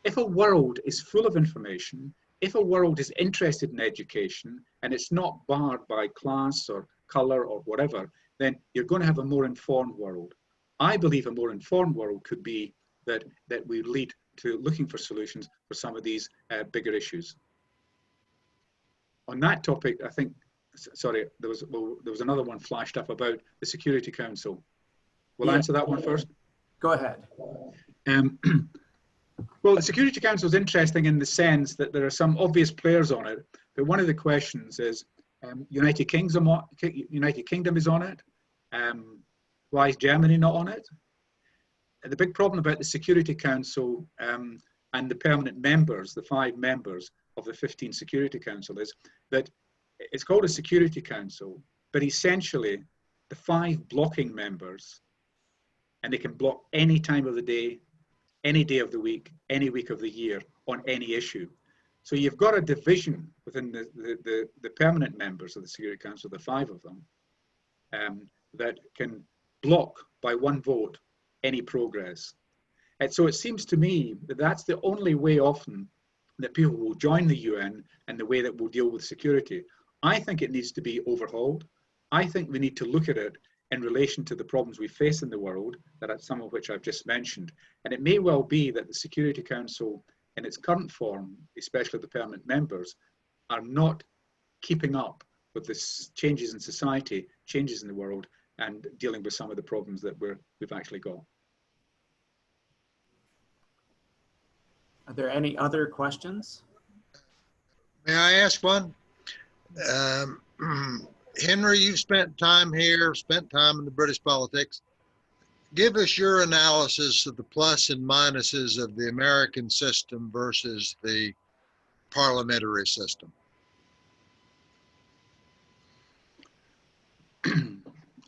Speaker 3: if a world is full of information, if a world is interested in education and it's not barred by class or color or whatever, then you're going to have a more informed world. I believe a more informed world could be that we lead to looking for solutions for some of these bigger issues. On that topic, I think, sorry, there was another one flashed up about the Security Council. We'll answer that one first.
Speaker 1: Go ahead.
Speaker 3: Well, the Security Council is interesting in the sense that there are some obvious players on it, but one of the questions is, United Kingdom is on it. Why is Germany not on it? And the big problem about the Security Council and the permanent members, the 5 members of the 15 Security Council, is that it's called a Security Council, but essentially the 5 blocking members, and they can block any time of the day, any day of the week, any week of the year on any issue. So you've got a division within the permanent members of the Security Council, the 5 of them, that can block by one vote any progress. And so it seems to me that that's the only way often that people will join the UN and the way that we'll deal with security. I think it needs to be overhauled. I think we need to look at it in relation to the problems we face in the world, some of which I've just mentioned. And it may well be that the Security Council in its current form, especially the permanent members, are not keeping up with the changes in society, changes in the world, and dealing with some of the problems that we've actually got.
Speaker 1: Are there any other questions?
Speaker 2: May I ask one? Henry, you've spent time here, spent time in the British politics. Give us your analysis of the plus and minuses of the American system versus the parliamentary system.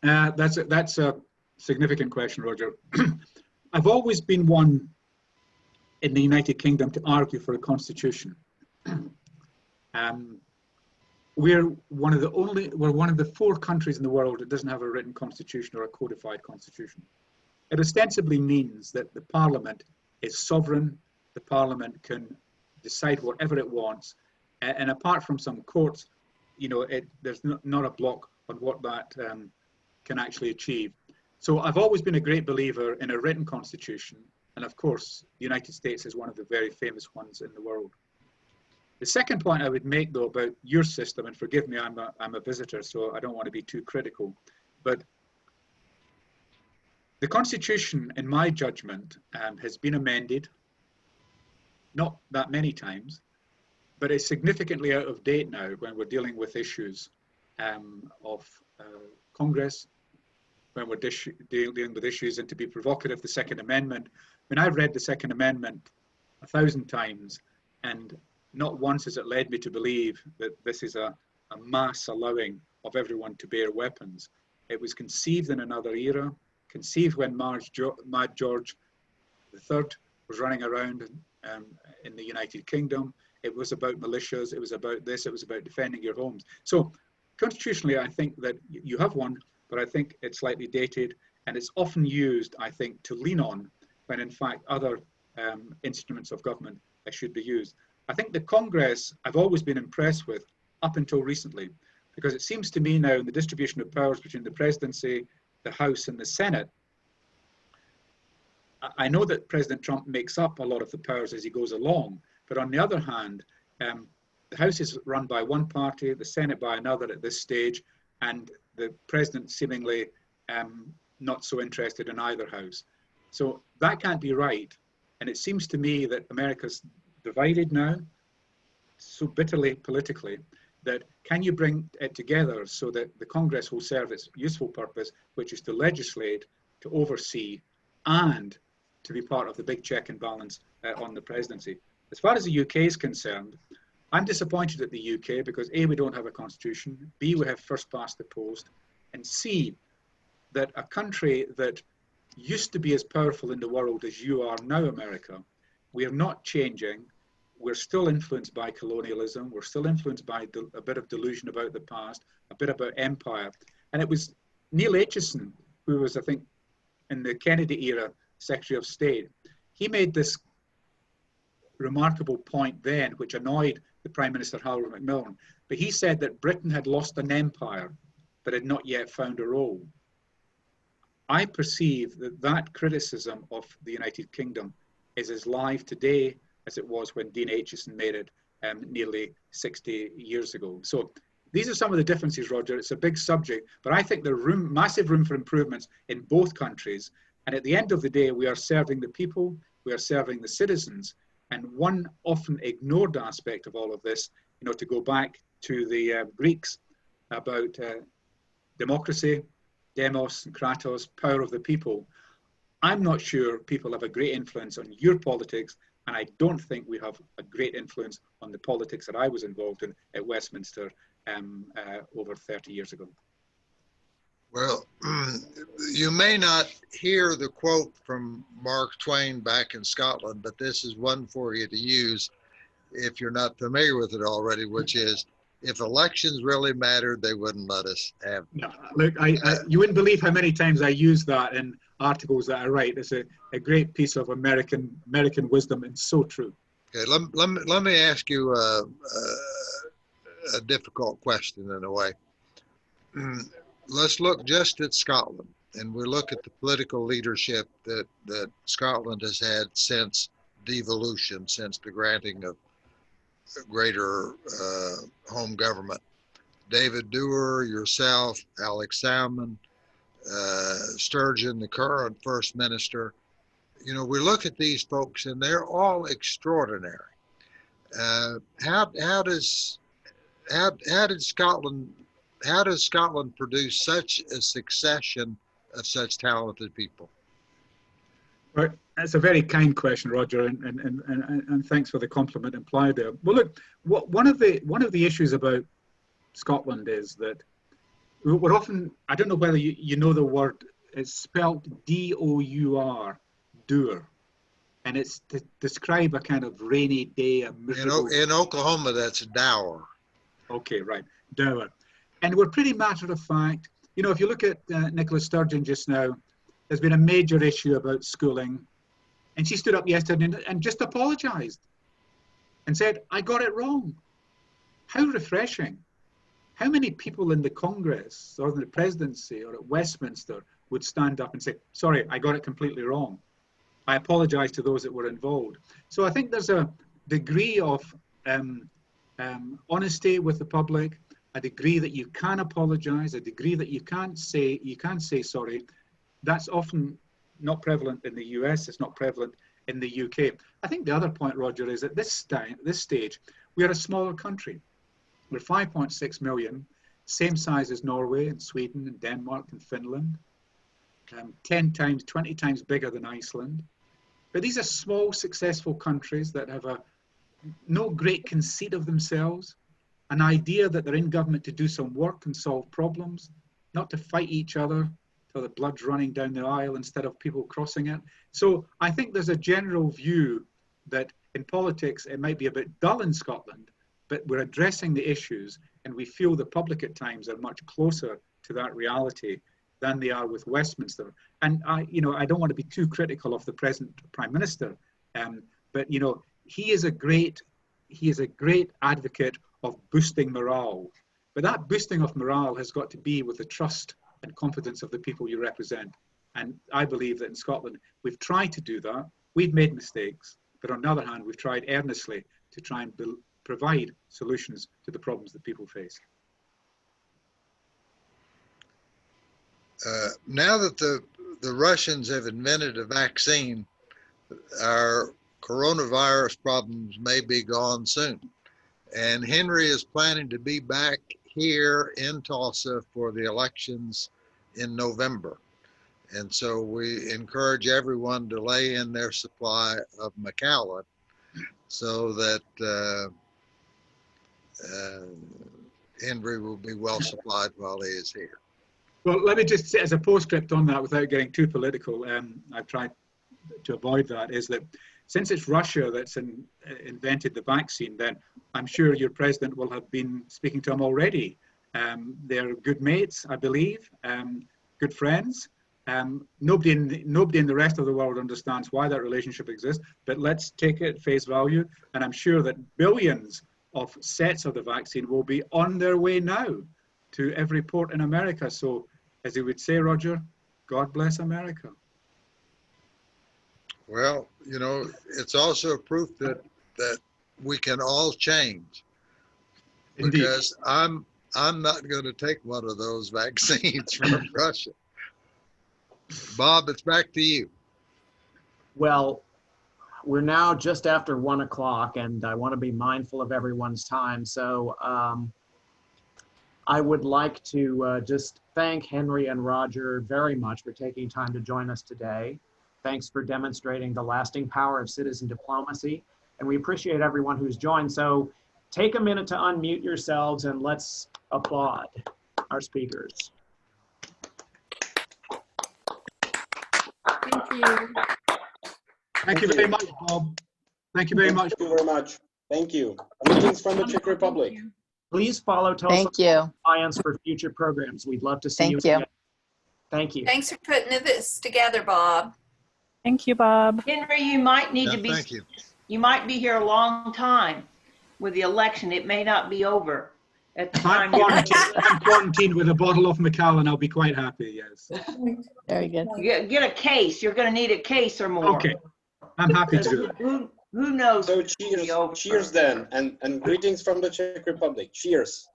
Speaker 3: That's a significant question, Roger. I've always been one in the United Kingdom to argue for a constitution. We're one of the 4 countries in the world that doesn't have a written constitution or a codified constitution. It ostensibly means that the parliament is sovereign, the parliament can decide whatever it wants, and apart from some courts, you know, there's not a block on what that can actually achieve. So I've always been a great believer in a written constitution, and of course, the United States is one of the very famous ones in the world. The second point I would make, though, about your system, and forgive me, I'm a visitor, so I don't want to be too critical, but the Constitution, in my judgment, has been amended, not that many times, but it's significantly out of date now when we're dealing with issues of Congress, when we're dealing with issues, and to be provocative, the Second Amendment. When I've read the Second Amendment 1,000 times, and not once has it led me to believe that this is a mass allowing of everyone to bear weapons. It was conceived in another era, conceived when Mad George III was running around in the United Kingdom. It was about militias, it was about this, it was about defending your homes. So constitutionally, I think that you have one, but I think it's slightly dated, and it's often used, I think, to lean on when in fact other instruments of government should be used. I think the Congress, I've always been impressed with up until recently, because it seems to me now in the distribution of powers between the presidency, the House and the Senate, I know that President Trump makes up a lot of the powers as he goes along, but on the other hand, the House is run by one party, the Senate by another at this stage, and the president seemingly not so interested in either house. So that can't be right. And it seems to me that America's divided now so bitterly politically that can you bring it together so that the Congress will serve its useful purpose, which is to legislate, to oversee, and to be part of the big check and balance on the presidency. As far as the UK is concerned, I'm disappointed at the UK because A, we don't have a constitution, B, we have first past the post, and C, that a country that used to be as powerful in the world as you are now, America, we are not changing. We're still influenced by colonialism. We're still influenced by a bit of delusion about the past, a bit about empire. And it was Neil Aitchison, who was, I think, in the Kennedy era, Secretary of State. He made this remarkable point then, which annoyed the Prime Minister, Harold Macmillan. But he said that Britain had lost an empire, but had not yet found a role. I perceive that that criticism of the United Kingdom is as live today as it was when Dean Aitchison made it nearly 60 years ago. So these are some of the differences, Roger. It's a big subject, but I think there's massive room for improvements in both countries. And at the end of the day, we are serving the people, we are serving the citizens. And one often ignored aspect of all of this, you know, to go back to the Greeks about democracy, demos and kratos, power of the people. I'm not sure people have a great influence on your politics, and I don't think we have a great influence on the politics that I was involved in at Westminster over 30 years ago.
Speaker 2: Well, you may not hear the quote from Mark Twain back in Scotland, but this is one for you to use if you're not familiar with it already, which is, if elections really mattered, they wouldn't let us have them.
Speaker 3: No, look, you wouldn't believe how many times I use that in articles that I write. It's a great piece of American wisdom, and so true.
Speaker 2: Okay, let me ask you a difficult question in a way. Let's look just at Scotland, and we look at the political leadership that Scotland has had since devolution, since the granting of greater home government. David Dewar, yourself, Alex Salmon, Sturgeon, the current First Minister. You know, we look at these folks and they're all extraordinary. How does Scotland produce such a succession of such talented people?
Speaker 3: Right. That's a very kind question, Roger, and thanks for the compliment implied there. Well, look, one of the issues about Scotland is that we're often, I don't know whether you know the word, it's spelled D-O-U-R, doer, and it's to describe a kind of rainy day, a miserable...
Speaker 2: In Oklahoma, that's dour.
Speaker 3: Okay, right, dour. And we're pretty matter of fact. You know, if you look at Nicola Sturgeon just now, there's been a major issue about schooling, and she stood up yesterday and just apologized and said, I got it wrong. How refreshing. How many people in the Congress or in the presidency or at Westminster would stand up and say, sorry, I got it completely wrong. I apologize to those that were involved. So I think there's a degree of honesty with the public, a degree that you can apologize, a degree that you can say sorry. That's often not prevalent in the US, it's not prevalent in the UK. I think the other point, Roger, is at this stage, we are a smaller country. We're 5.6 million, same size as Norway and Sweden and Denmark and Finland, 10 times, 20 times bigger than Iceland. But these are small, successful countries that have no great conceit of themselves, an idea that they're in government to do some work and solve problems, not to fight each other till the blood's running down the aisle instead of people crossing it. So I think there's a general view that in politics it might be a bit dull in Scotland, but we're addressing the issues, and we feel the public at times are much closer to that reality than they are with Westminster. And I don't want to be too critical of the present Prime Minister, but you know, he is a great advocate of boosting morale. But that boosting of morale has got to be with the trust and confidence of the people you represent. And I believe that in Scotland, we've tried to do that. We've made mistakes, but on the other hand, we've tried earnestly to try and provide solutions to the problems that people face.
Speaker 2: Now that the Russians have invented a vaccine, our coronavirus problems may be gone soon. And Henry is planning to be back here in Tulsa for the elections in November. And so we encourage everyone to lay in their supply of Macallan so that Henry will be well supplied while he is here.
Speaker 3: Well, let me just say as a postscript on that, without getting too political, I've tried to avoid that, is that since it's Russia that's invented the vaccine, then I'm sure your president will have been speaking to him already. They're good mates, I believe, good friends. Nobody in the rest of the world understands why that relationship exists, but let's take it at face value. And I'm sure that billions of sets of the vaccine will be on their way now to every port in America. So, as he would say, Rodger, God bless America.
Speaker 2: Well, you know, it's also a proof that we can all change.
Speaker 3: Indeed.
Speaker 2: Because I'm not going to take one of those vaccines from Russia. Bob, it's back to you.
Speaker 1: Well, we're now just after 1 o'clock, and I want to be mindful of everyone's time. So I would like to just thank Henry and Rodger very much for taking time to join us today. Thanks for demonstrating the lasting power of citizen diplomacy. And we appreciate everyone who's joined. So take a minute to unmute yourselves and let's applaud our speakers.
Speaker 4: Thank you.
Speaker 3: Thank you very much, Bob. Thank you very much.
Speaker 5: Thank you very much. Thank you. Greetings from the Czech Republic.
Speaker 1: Please follow Tulsa
Speaker 6: Thank you.
Speaker 1: Alliance for future programs. We'd love to see
Speaker 6: Thank
Speaker 1: you
Speaker 6: you.
Speaker 1: again. Thank you.
Speaker 4: Thanks for putting this together, Bob.
Speaker 7: Thank you, Bob.
Speaker 8: Henry, you might need
Speaker 2: Yeah,
Speaker 8: to be,
Speaker 2: thank you.
Speaker 8: you might be here a long time with the election. It may not be over at the time.
Speaker 3: I'm quarantined with a bottle of Macallan. I'll be quite happy, yes.
Speaker 6: Very good.
Speaker 8: Get a case. You're going to need a case or more.
Speaker 3: Okay, I'm happy to do that.
Speaker 8: Who knows?
Speaker 5: So cheers then, and greetings from the Czech Republic. Cheers.